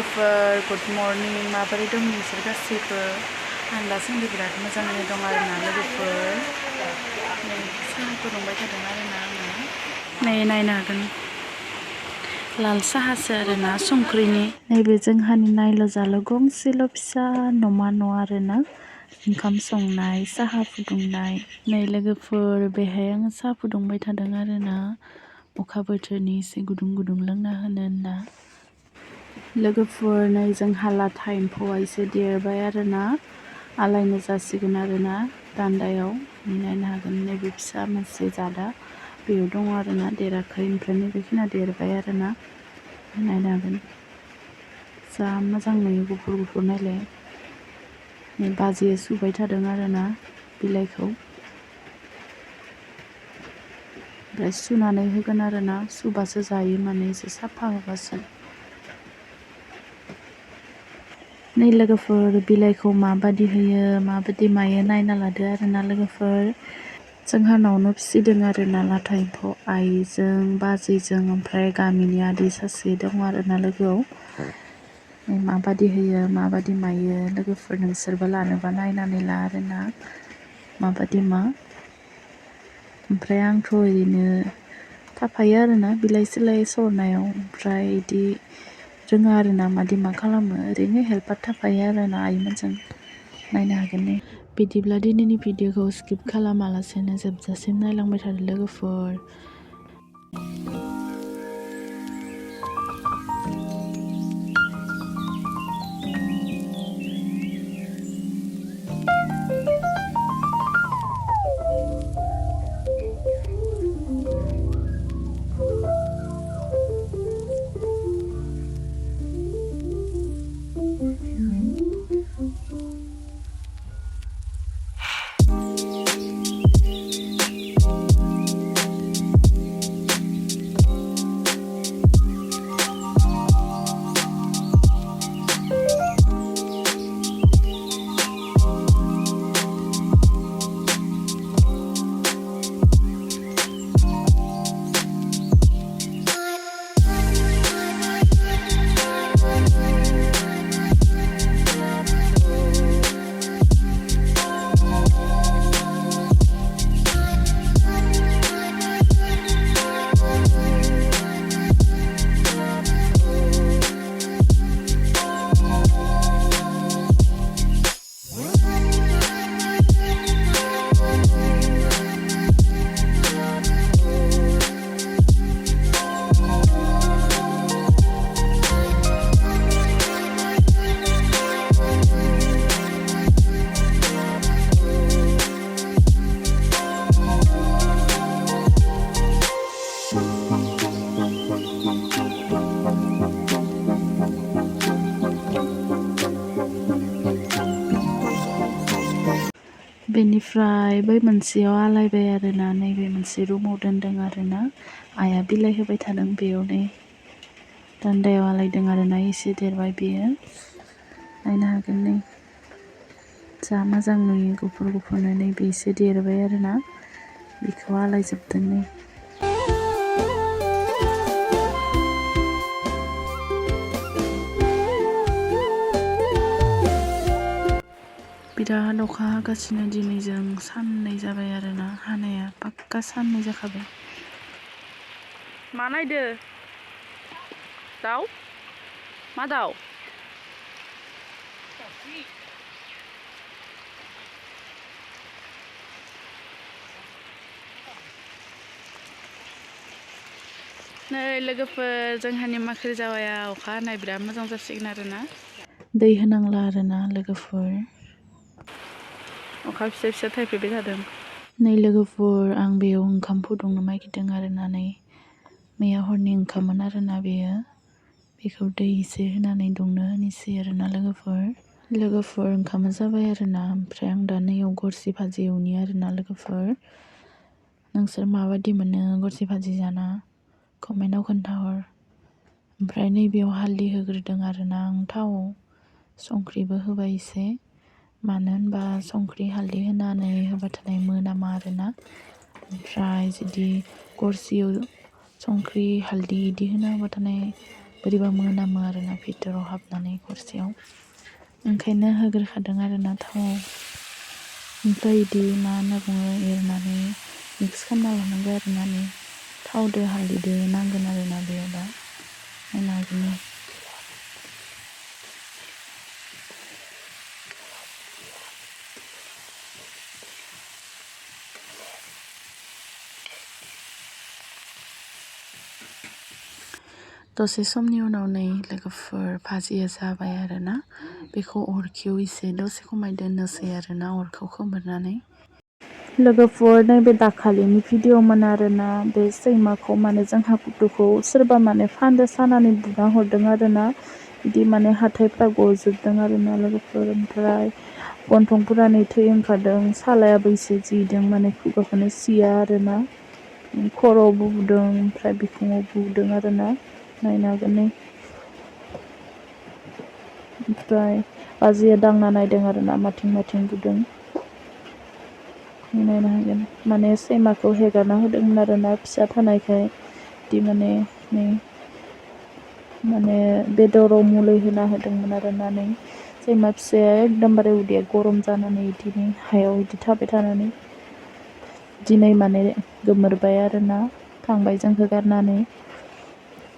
लोगोफोर good morning माबोरै दं नोंसोर गासैबो आं दासान्दि बिराद मोजाङैनो दं आरोना लोगोफोर नै साहा फुदुंबाय थादों आरोना आङो नै नायनो हागोन लाल साहासो आरोना संख्रिनि नैबे जोंहानि नायल' जाल' गंसेल' फिसा न'मा न' आरोना ओंखाम संनाय साहा फुदुंनाय नै लोगोफोर बेहाय आङो साहा फुदुंबाय थादों आरोना अखा बोथोरनि एसे गुदुं गुदुं लोंना होनो होनना लोगोफोर नै जोंहा लाथा एम्फौआ एसे देरबाय आरोना आलायनो जासिगोन आरोना दान्दायाव नायनो हागोन नैबे फिसा मोनसे जादा बेयाव दङ आरोना देराखै ओमफ्राय नैबेखिना देरबाय आरोना नायनो हागोन जा मोजां नुयो गुफुर गुफुर नायलाय नै बाजैया सुबाय थादों आरोना बिलाइखौ ओमफ्राय सुनानै होगोन आरोना सुबासो जायो माने एसे साफा होबासो नै लोगोफोर बिलाइखौ माबादि होयो माबादि मायो नायना लादो आरोना लोगोफोर जोंहानावनो फिसिदों आरोना लाथा एम्फौ आइजों बाजैजों ओमफ्राय गामिनि आदै सासे दङ आरोना लोगोआव माबादि होयो माबादि मायो लोगोफोर नोंसोरबो लानोबा नायनानै ला आरोना माबादि मा ओमफ्राय आंथ' ओरैनो थाफायो आरोना बिलाइ सिलाइ सरनायाव ओमफ्राय इदि रोङा आरोना मादि मा खालामो ओरैनो हेल्पार थाफायो आरोना आइमोनजों नायनो हागोन ने बिदिब्ला दिनैनि भिडिअखौ स्किप खालामालासेनो जोबजासिम नायलांबाय थादो लोगोफोर बेनिफ्राय बै मोनसेयाव आलायबाय आरोना नैबे मोनसे रुमाव दोनदों आरोना आइया बिलाइ होबाय थादों बेयाव नै दान्दायाव आलायदों आरोना एसे देरबाय बेयो नायनो हागोन नै जा मोजां नुयो गुफुर गुफुरनो नैबे एसे देरबाय आरोना बेखौ आलायजोबदों नै बिराद अखा हागासिनो दिनैजों साननै जाबाय आरोना हानाया पाक्का साननै जाखाबाय मा नायदो दाउ मा दाउ नै लोगोफोर जोंहानि माख्रि जावाया अखा हानाय बिराद मोजां जासिगोन आरोना दै होनांला आरोना लोगोफोर अखा फिसा फिसा थाइफ्रिबाय थादों नै लोगोफोर आं बेयाव ओंखाम फुदुंनो नागिरदों आरोना नै मैया हरनि ओंखाममोन आरोना बेखौ दै एसे होनानै दुंनो होनोसै आरोना लोगोफोर ओंखामा जाबाय आरोना ओमफ्राय आं दा नैयाव गरसि भाजि एवनि आरोना लोगोफोर नोंसोर माबादि मोनो गरसि भाजि जाना कमेन्टआव खोन्थाहर ओमफ्राय नैबेयाव हालदै होग्रोदों आरोना आं थावआव संख्रिबो होबाय एसे मानो होनबा संख्रि हालदै होनानै होबाथाय मोनामा आरोना ओमफ्राय जुदि गरसियाव संख्रि हालदै इदि होना होबाथाय बोरैबा मोनामो आरोना भितराव हाबनानै हरसेयाव ओंखायनो होग्रोखादों आरोना थाव ओमफ्राय बिदि मा होनना बुङो एरनानै मिक्स खालामना लानांगौ आरोना नै थावदो हालदैदो नांगोन आरोना बेयाव दा नायनो हागोन दसे समनि उनाव नै लोगोफोर भाजिया जाबाय आरोना बेखौ अरखियाव एसे दसे खमाय दोननोसै आरोना अरखौ खोमोरनानै लोगोफोर नैबे दाखालिनि भिडिअ'मोन आरोना बे सैमाखौ माने जोंहा कुटुखौ सोरबा माने फान्दो सानानै बुना हरदों आरोना बिदि माने हाथाइफ्रा गजोबदों आरोना लोगोफोर ओमफ्राय गन्थंफोरा नै थै ओंखारदों सालायाबो एसे जिदों माने खुगाखौनो सिया आरोना खर'आवबो बुदों ओमफ्राय बिखुङाव बुदों आरोना नायनो हागोन नै ओमफ्राय बाजैया दांना नायदों आरोना माथिं बुदों नायनो हागोन माने सैमाखौ हेगारना होदोंमोन आरोना फिसा थानायखाय बिदि माने नै माने बेदराव मुलि होना होदोंमोन आरोना नै सैमा फिसाया एकदमबारे उदैया गरम जानानै बिदिनो हायाव बिदि थाबाय थानानै दिनै माने गोमोरबाय आरोना थांबाय जोंखौ गारनानै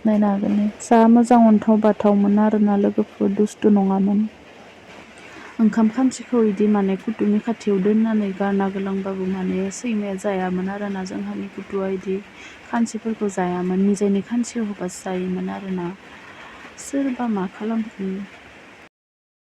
नायनो हागोन नै जा मोजां अन्थाव बाथावमोन आरोना लोगोफोर दुस्थु नङामोन ओंखाम खानसेखौ बिदि माने कुटुनि खाथियाव दोननानै गारना गोलांबाबो माने सैमाया जायामोन आरोना जोंहानि कुटुआ बिदि खानसेफोरखौ जायामोन निजायनि खानसेयाव होबासो जायोमोन आरोना सोरबा मा खालामखो